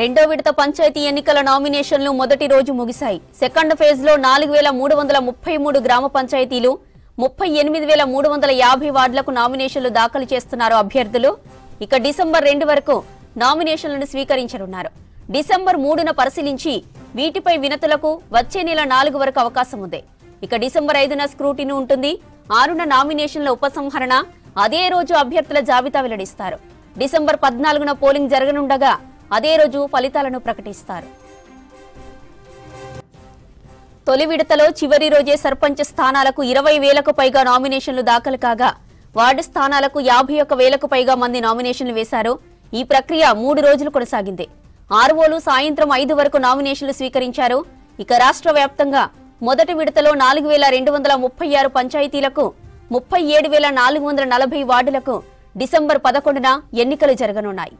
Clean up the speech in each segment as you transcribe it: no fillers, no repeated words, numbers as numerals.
రెండో విడత పంచాయతీ ఎన్నికల నామినేషన్లు మొదటి రోజు ముగిశాయి. సెకండ్ ఫేజ్ లో 4333 గ్రామ పంచాయతీలు 38,350 వార్డులకు నామినేషన్లు దాఖలు చేస్తున్నారు అభ్యర్థులు. ఇక డిసెంబర్ 2 వరకు నామినేషన్లను స్వీకరించనున్నారు. డిసెంబర్ 3న పరిశీలించి వీటిపై వినతులకు వచ్చే నెల 4 వరకు అవకాశం ఉంది. ఇక డిసెంబర్ 5న స్క్రూటినీ ఉంటుంది. 6న నామినేషన్ల ఉపసంహరణ, అదే రోజు అభ్యర్థుల జాబితా వెల్లడిస్తారు. డిసెంబర్ 14న పోలింగ్ జరగనుండగా అదే రోజు ఫలితాలను ప్రకటిస్తారు. తొలి విడతలో చివరి రోజే సర్పంచ్ స్థానాలకు 20,000కు పైగా నామినేషన్లు దాఖలు కాగా వార్డు స్థానాలకు 51,000కు పైగా మంది నామినేషన్లు వేశారు. ఈ ప్రక్రియ 3 రోజులు కొనసాగింది. ఆర్ఓలు సాయంత్రం 5 వరకు నామినేషన్లు స్వీకరించారు. ఇక రాష్ట్ర వ్యాప్తంగా మొదటి విడతలో 4,236 పంచాయతీలకు 37,440 వార్డులకు డిసెంబర్ 11న ఎన్నికలు జరగనున్నాయి.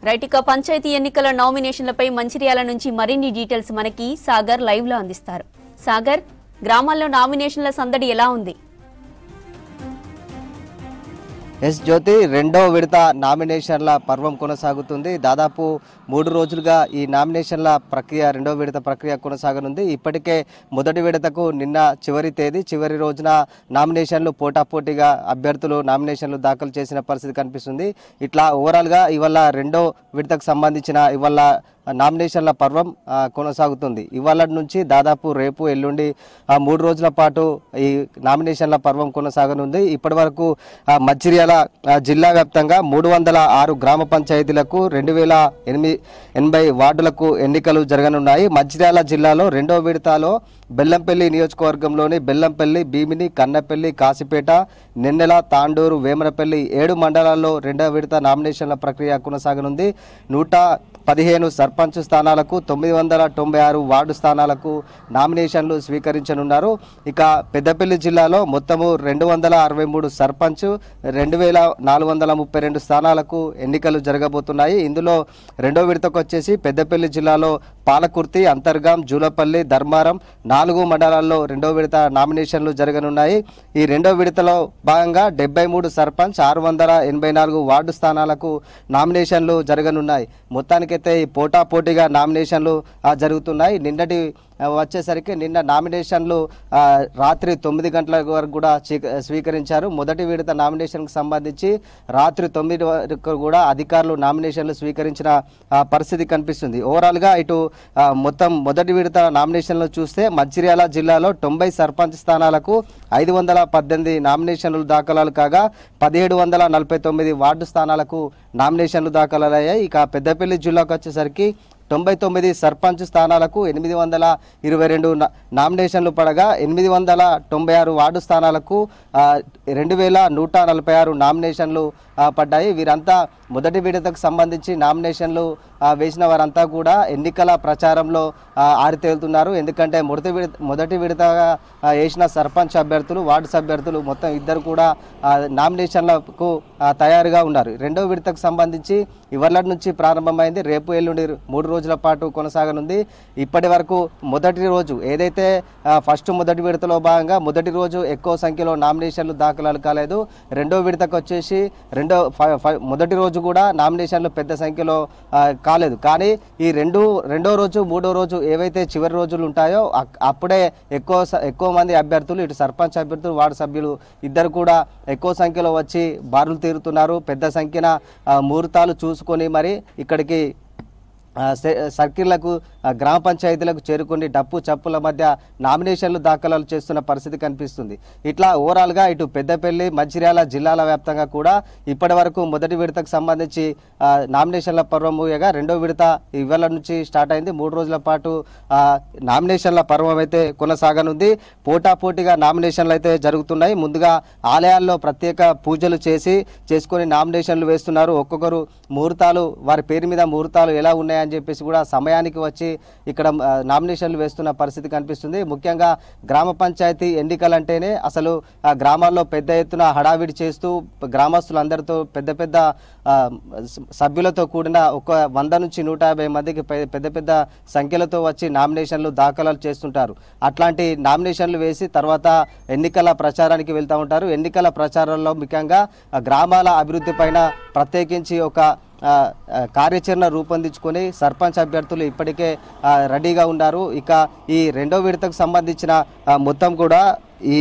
రైటిక పంచాయతీ ఎన్నికల నామినేషన్లపై మంచిర్యాల నుంచి మరిన్ని డీటెయిల్స్ మనకి సాగర్ లైవ్ లో అందిస్తారు. సాగర్, గ్రామాల్లో నామినేషన్ల సందడి ఎలా ఉంది? ఎస్ జ్యోతి, రెండో విడత నామినేషన్ల పర్వం కొనసాగుతుంది. దాదాపు 3 రోజులుగా ఈ నామినేషన్ల ప్రక్రియ, రెండో విడత ప్రక్రియ కొనసాగనుంది. ఇప్పటికే మొదటి విడతకు నిన్న చివరి తేదీ, చివరి రోజున నామినేషన్లు పోటాపోటీగా అభ్యర్థులు నామినేషన్లు దాఖలు చేసిన పరిస్థితి కనిపిస్తుంది. ఇట్లా ఓవరాల్గా ఇవాళ రెండో విడతకు సంబంధించిన ఇవాళ నామినేషన్ల పర్వం కొనసాగుతుంది. ఇవాళ నుంచి దాదాపు రేపు ఎల్లుండి 3 రోజుల పాటు ఈ నామినేషన్ల పర్వం కొనసాగనుంది. ఇప్పటి వరకు మంచిర్యాల జిల్లా వ్యాప్తంగా 306 గ్రామ పంచాయతీలకు 2,080 వార్డులకు ఎన్నికలు జరగనున్నాయి. మంచిర్యాల జిల్లాలో రెండో విడతలో బెల్లంపల్లి నియోజకవర్గంలోని బెల్లంపల్లి, భీమిని, కన్నపల్లి, కాసిపేట, నెన్నెల, తాండూరు, వేమనపల్లి 7 మండలాల్లో రెండో విడత నామినేషన్ల ప్రక్రియ కొనసాగనుంది. 115 సర్పంచ్ స్థానాలకు, 996 వార్డు స్థానాలకు నామినేషన్లు స్వీకరించనున్నారు. ఇక పెద్దపల్లి జిల్లాలో మొత్తము 263 సర్పంచ్, 2,432 స్థానాలకు ఎన్నికలు జరగబోతున్నాయి. ఇందులో రెండో విడతకు వచ్చేసి పెద్దపల్లి జిల్లాలో పాలకుర్తి, అంతర్గాం, జూలపల్లి, ధర్మారం 4 మండలాల్లో రెండో విడత నామినేషన్లు జరగనున్నాయి. ఈ రెండో విడతలో భాగంగా 73 సర్పంచ్, 684 వార్డు స్థానాలకు నామినేషన్లు జరగనున్నాయి. మొత్తానికైతే ఈ పోటాపోటీగా నామినేషన్లు జరుగుతున్నాయి. నిన్నటి వచ్చేసరికి నిన్న నామినేషన్లు రాత్రి 9 గంటల వరకు కూడా స్వీకరించారు. మొదటి విడత నామినేషన్కు సంబంధించి రాత్రి 9 వరకు కూడా అధికారులు నామినేషన్లు స్వీకరించిన పరిస్థితి కనిపిస్తుంది. ఓవరాల్గా ఇటు మొత్తం మొదటి విడత నామినేషన్లు చూస్తే మంచిర్యాల జిల్లాలో 90 సర్పంచ్ స్థానాలకు 518 నామినేషన్లు దాఖలాలు కాగా 1,749 వార్డు స్థానాలకు నామినేషన్లు దాఖలయ్యాయి. ఇక పెద్దపల్లి జిల్లాకు వచ్చేసరికి 99 సర్పంచ్ స్థానాలకు 822 నామినేషన్లు పడగా 896 వార్డు స్థానాలకు 2,146 నామినేషన్లు పడ్డాయి. వీరంతా మొదటి విడతకు సంబంధించి నామినేషన్లు వేసిన వారంతా కూడా ఎన్నికల ప్రచారంలో ఆరితేలుతున్నారు. ఎందుకంటే మొదటి విడతగా వేసిన సర్పంచ్ అభ్యర్థులు, వార్డు అభ్యర్థులు మొత్తం ఇద్దరు కూడా నామినేషన్లకు తయారుగా ఉన్నారు. రెండో విడతకు సంబంధించి ఇవాళ నుంచి ప్రారంభమైంది. రేపు ఎల్లుండి 3 రోజుల పాటు కొనసాగనుంది. ఇప్పటి వరకు మొదటి రోజు ఏదైతే మొదటి విడతలో భాగంగా మొదటి రోజు ఎక్కువ సంఖ్యలో నామినేషన్లు దాఖలాలు కాలేదు. రెండో విడతకు వచ్చేసి మొదటి రోజు కూడా నామినేషన్లు పెద్ద సంఖ్యలో కాలేదు. కానీ ఈ రెండో రోజు, మూడో రోజు ఏవైతే చివరి రోజులు ఉంటాయో అప్పుడే ఎక్కువ మంది అభ్యర్థులు, ఇటు సర్పంచ్ అభ్యర్థులు, వార్డు సభ్యులు ఇద్దరు కూడా ఎక్కువ సంఖ్యలో వచ్చి బారులు తీరుతున్నారు. పెద్ద సంఖ్యన ముహూర్తాలు చూసుకొని మరి ఇక్కడికి సర్కిళ్లకు, గ్రామ పంచాయతీలకు చేరుకుని డప్పు చప్పుల మధ్య నామినేషన్లు దాఖలాలు చేస్తున్న పరిస్థితి కనిపిస్తుంది. ఇట్లా ఓవరాల్గా ఇటు పెద్దపల్లి, మంచిర్యాల జిల్లాల వ్యాప్తంగా కూడా ఇప్పటి వరకు మొదటి విడతకు సంబంధించి నామినేషన్ల పర్వం ముగియగా రెండో విడత ఇవాళ నుంచి స్టార్ట్ అయింది. 3 రోజుల పాటు నామినేషన్ల పర్వం అయితే కొనసాగనుంది. పోటాపోటీగా నామినేషన్లు అయితే జరుగుతున్నాయి. ముందుగా ఆలయాల్లో ప్రత్యేక పూజలు చేసుకొని నామినేషన్లు వేస్తున్నారు. ఒక్కొక్కరు ముహూర్తాలు, వారి పేరు మీద ముహూర్తాలు ఎలా ఉన్నాయని చెప్పేసి కూడా సమయానికి వచ్చి ఇక్కడ నామినేషన్లు వేస్తున్న పరిస్థితి కనిపిస్తుంది. ముఖ్యంగా గ్రామ పంచాయతీ ఎన్నికలంటేనే అసలు గ్రామాల్లో పెద్ద ఎత్తున హడావిడి చేస్తూ గ్రామస్తులందరితో పెద్ద సభ్యులతో కూడిన ఒక 100 నుంచి 150 మందికి పెద్ద సంఖ్యలతో వచ్చి నామినేషన్లు దాఖలాలు చేస్తుంటారు. అట్లాంటి నామినేషన్లు వేసి తర్వాత ఎన్నికల ప్రచారానికి వెళ్తూ ఉంటారు. ఎన్నికల ప్రచారంలో ముఖ్యంగా గ్రామాల అభివృద్ధి పైన ప్రత్యేకించి ఒక కార్యాచరణ రూపొందించుకొని సర్పంచ్ అభ్యర్థులు ఇప్పటికే రెడీగా ఉన్నారు. ఇక ఈ రెండో విడతకు సంబంధించిన మొత్తం కూడా ఈ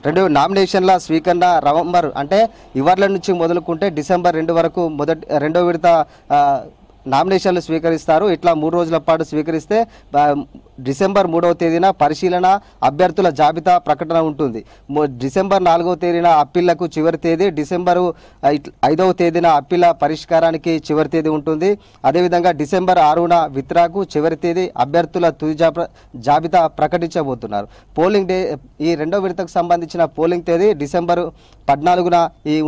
రెండు నామినేషన్ల స్వీకరణ నవంబర్ అంటే ఇవాళ నుంచి మొదలుకుంటే డిసెంబర్ 2 వరకు రెండో విడత నామినేషన్లు స్వీకరిస్తారు. ఇట్లా 3 రోజుల పాటు స్వీకరిస్తే డిసెంబర్ 3వ తేదీన పరిశీలన అభ్యర్థుల జాబితా ప్రకటన ఉంటుంది. డిసెంబర్ 4వ తేదీన అప్పీళ్లకు చివరి తేదీ, డిసెంబర్ 5వ తేదీన అప్పీల పరిష్కారానికి చివరి తేదీ ఉంటుంది. అదేవిధంగా డిసెంబర్ 6న విత్డ్రాకు చివరి తేదీ, అభ్యర్థుల తుది జాబితా ప్రకటించబోతున్నారు. పోలింగ్ డే ఈ రెండో విడతకు సంబంధించిన పోలింగ్ తేదీ డిసెంబర్ 14న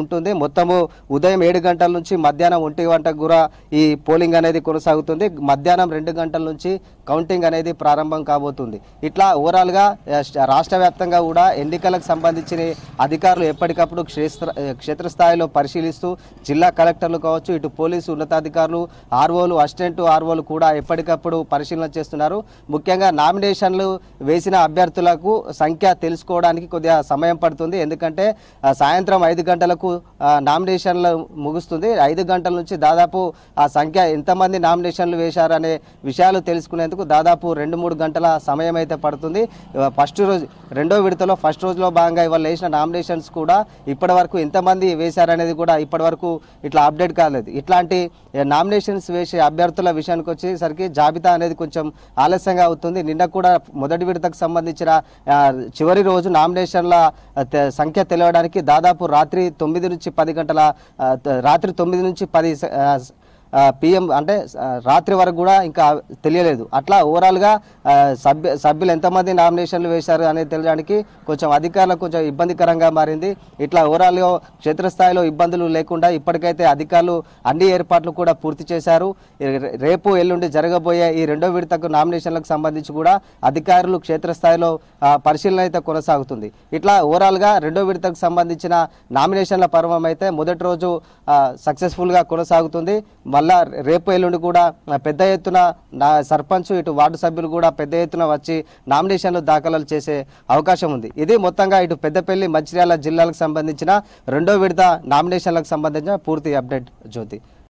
ఉంటుంది. మొత్తము ఉదయం 7 గంటల నుంచి మధ్యాహ్నం 1 గంటకు కూడా ఈ పోలింగ్ అనేది కొనసాగుతుంది. మధ్యాహ్నం 2 గంటల నుంచి కౌంటింగ్ అనేది ప్రారంభం కాబోతుంది. ఇట్లా ఓవరాల్గా రాష్ట్ర వ్యాప్తంగా కూడా ఎన్నికలకు సంబంధించిన అధికారులు ఎప్పటికప్పుడు క్షేత్రస్థాయిలో పరిశీలిస్తూ జిల్లా కలెక్టర్లు కావచ్చు, ఇటు పోలీసు ఉన్నతాధికారులు, ఆర్ఓలు, అసిస్టెంట్ ఆర్ఓలు కూడా ఎప్పటికప్పుడు పరిశీలన చేస్తున్నారు. ముఖ్యంగా నామినేషన్లు వేసిన అభ్యర్థులకు సంఖ్య తెలుసుకోవడానికి కొద్దిగా సమయం పడుతుంది. ఎందుకంటే సాయంత్రం 5 గంటలకు నామినేషన్లు ముగుస్తుంది. 5 గంటల నుంచి దాదాపు ఆ సంఖ్య ఎంతమంది నామినేషన్లు వేశారనే విషయాలు తెలుసుకునేందుకు దాదాపు 2-3 గంటల సమయం అయితే పడుతుంది. ఫస్ట్ రోజు రెండో విడతలో ఫస్ట్ రోజులో భాగంగా ఇవాళ వేసిన నామినేషన్స్ కూడా ఇప్పటి వరకు ఎంతమంది వేశారనేది కూడా ఇప్పటి వరకు ఇట్లా అప్డేట్ కాలేదు. ఇట్లాంటి నామినేషన్స్ వేసే అభ్యర్థుల విషయానికి వచ్చేసరికి జాబితా అనేది కొంచెం ఆలస్యంగా అవుతుంది. నిన్న కూడా మొదటి విడతకు సంబంధించిన చివరి రోజు నామినేషన్ల సంఖ్య తెలియడానికి దాదాపు రాత్రి 9 నుంచి 10 గంటల రాత్రి 9 నుంచి 10 PM అంటే రాత్రి వరకు కూడా ఇంకా తెలియలేదు. అట్లా ఓవరాల్గా సభ్యులు ఎంతమంది నామినేషన్లు వేశారు అనేది తెలియడానికి కొంచెం అధికారులకు కొంచెం ఇబ్బందికరంగా మారింది. ఇట్లా ఓవరాల్గా క్షేత్రస్థాయిలో ఇబ్బందులు లేకుండా ఇప్పటికైతే అధికారులు అన్ని ఏర్పాట్లు కూడా పూర్తి చేశారు. రేపు ఎల్లుండి జరగబోయే ఈ రెండో విడతకు నామినేషన్లకు సంబంధించి కూడా అధికారులు క్షేత్రస్థాయిలో పరిశీలన అయితే కొనసాగుతుంది. ఇట్లా ఓవరాల్గా రెండో విడతకు సంబంధించిన నామినేషన్ల పర్వం అయితే మొదటి రోజు సక్సెస్ఫుల్గా కొనసాగుతుంది. మళ్ళా రేపు ఎల్లుండి కూడా పెద్ద ఎత్తున సర్పంచ్ ఇటు వార్డు సభ్యులు కూడా పెద్ద ఎత్తున వచ్చి నామినేషన్లు దాఖలు చేసే అవకాశం ఉంది. ఇది మొత్తంగా ఇటు పెద్దపల్లి, మంచిర్యాల జిల్లాలకు సంబంధించిన రెండో విడత నామినేషన్లకు సంబంధించిన పూర్తి అప్డేట్. జ్యోతి.